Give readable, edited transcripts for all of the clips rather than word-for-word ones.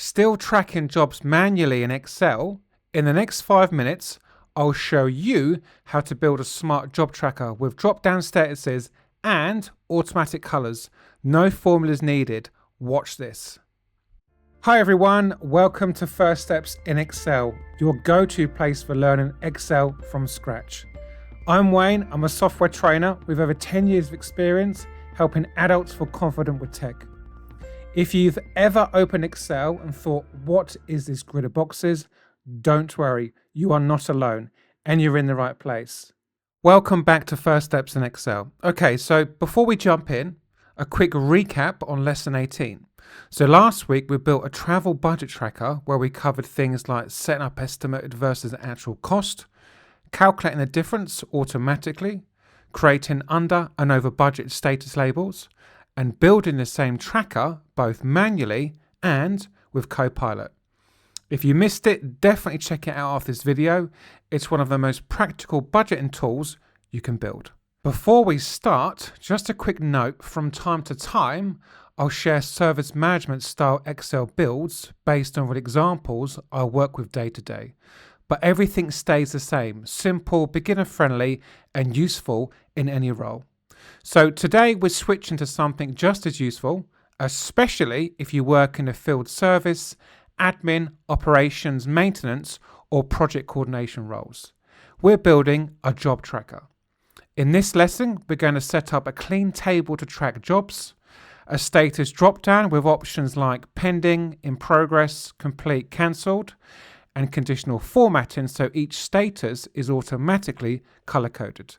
Still tracking jobs manually in Excel? In the next 5 minutes, I'll show you how to build a smart job tracker with drop-down statuses and automatic colors. No formulas needed. Watch this. Hi everyone, welcome to First Steps in Excel, your go-to place for learning Excel from scratch. I'm Wayne, I'm a software trainer with over 10 years of experience helping adults feel confident with tech. If you've ever opened Excel and thought, what is this grid of boxes? Don't worry, you are not alone and you're in the right place. Welcome back to First Steps in Excel. Okay, so before we jump in, a quick recap on lesson 18. So last week we built a travel budget tracker where we covered things like setting up estimated versus actual cost, calculating the difference automatically, creating under and over budget status labels, and building the same tracker both manually and with Copilot. If you missed it, definitely check it out after this video. It's one of the most practical budgeting tools you can build. Before we start, just a quick note, from time to time, I'll share service management style Excel builds based on what examples I work with day to day. But everything stays the same, simple, beginner friendly, and useful in any role. So today we're switching to something just as useful, especially if you work in a field service, admin, operations, maintenance, or project coordination roles. We're building a job tracker. In this lesson, we're going to set up a clean table to track jobs, a status drop-down with options like pending, in progress, complete, cancelled, and conditional formatting so each status is automatically color-coded.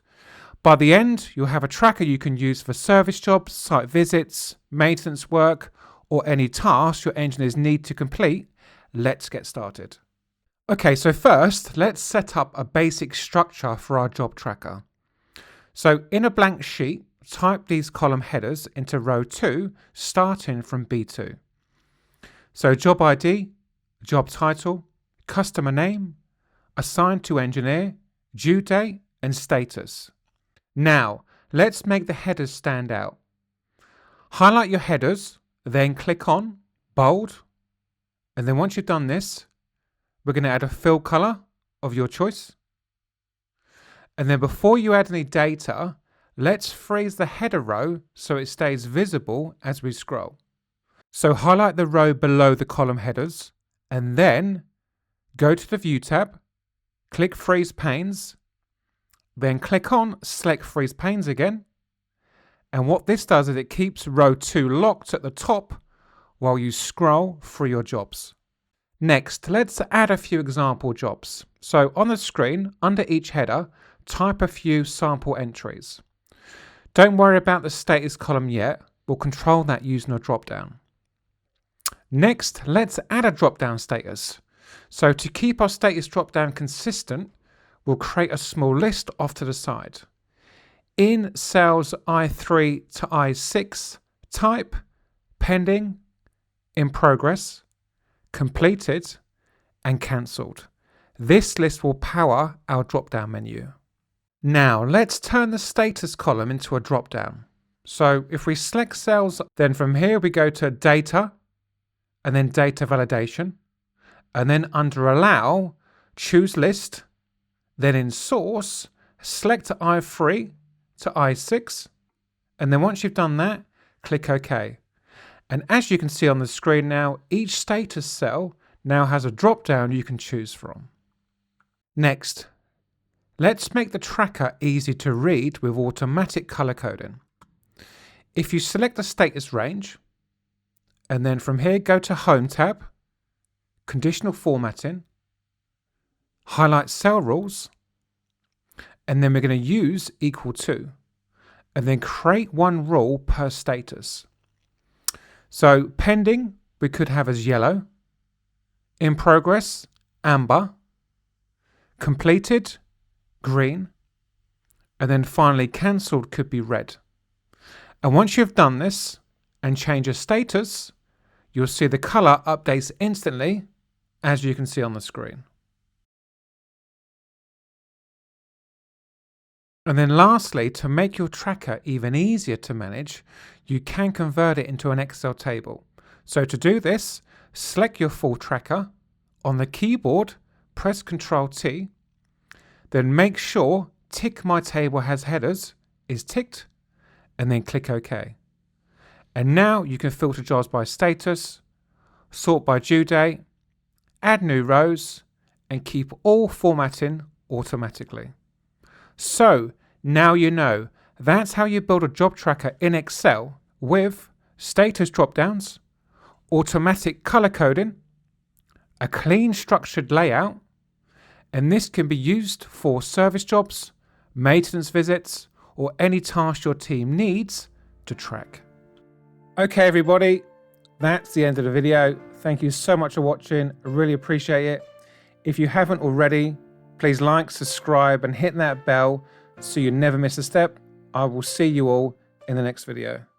By the end, you'll have a tracker you can use for service jobs, site visits, maintenance work, or any tasks your engineers need to complete. Let's get started. Okay, so first, let's set up a basic structure for our job tracker. So in a blank sheet, type these column headers into row 2, starting from B2. So job ID, job title, customer name, assigned to engineer, due date, and status. Now, let's make the headers stand out. Highlight your headers, then click on bold, and then once you've done this, we're going to add a fill color of your choice. And then before you add any data, let's freeze the header row so it stays visible as we scroll. So highlight the row below the column headers, and then go to the View tab, click Freeze Panes, then click on Select Freeze Panes again. And what this does is it keeps row 2 locked at the top while you scroll through your jobs. Next, let's add a few example jobs. So on the screen, under each header, type a few sample entries. Don't worry about the status column yet. We'll control that using a drop-down. Next, let's add a drop-down status. So to keep our status drop-down consistent, we'll create a small list off to the side. In cells I3 to I6, type pending, in progress, completed, and cancelled. This list will power our drop-down menu. Now let's turn the status column into a drop-down. So if we select cells, then from here we go to data, and then data validation, and then under allow, choose list, then in source, select I3 to I6, and then once you've done that, click OK. And as you can see on the screen now, each status cell now has a drop-down you can choose from. Next, let's make the tracker easy to read with automatic color coding. If you select the status range, and then from here go to Home tab, Conditional Formatting, highlight cell rules, and then we're going to use equal to, and then create one rule per status. So pending, we could have as yellow, in progress, amber, completed, green, and then finally cancelled could be red. And once you've done this and change your status, you'll see the color updates instantly, as you can see on the screen. And then lastly, to make your tracker even easier to manage, you can convert it into an Excel table. So to do this, select your full tracker. On the keyboard, press Ctrl T, then make sure Tick My Table Has Headers is ticked, and then click OK. And now you can filter jobs by status, sort by due date, add new rows, and keep all formatting automatically. So now you know, that's how you build a job tracker in Excel with status dropdowns, automatic color coding, a clean structured layout, and this can be used for service jobs, maintenance visits, or any task your team needs to track. Okay everybody, that's the end of the video. Thank you so much for watching, I really appreciate it. If you haven't already, please like, subscribe and hit that bell so you never miss a step. I will see you all in the next video.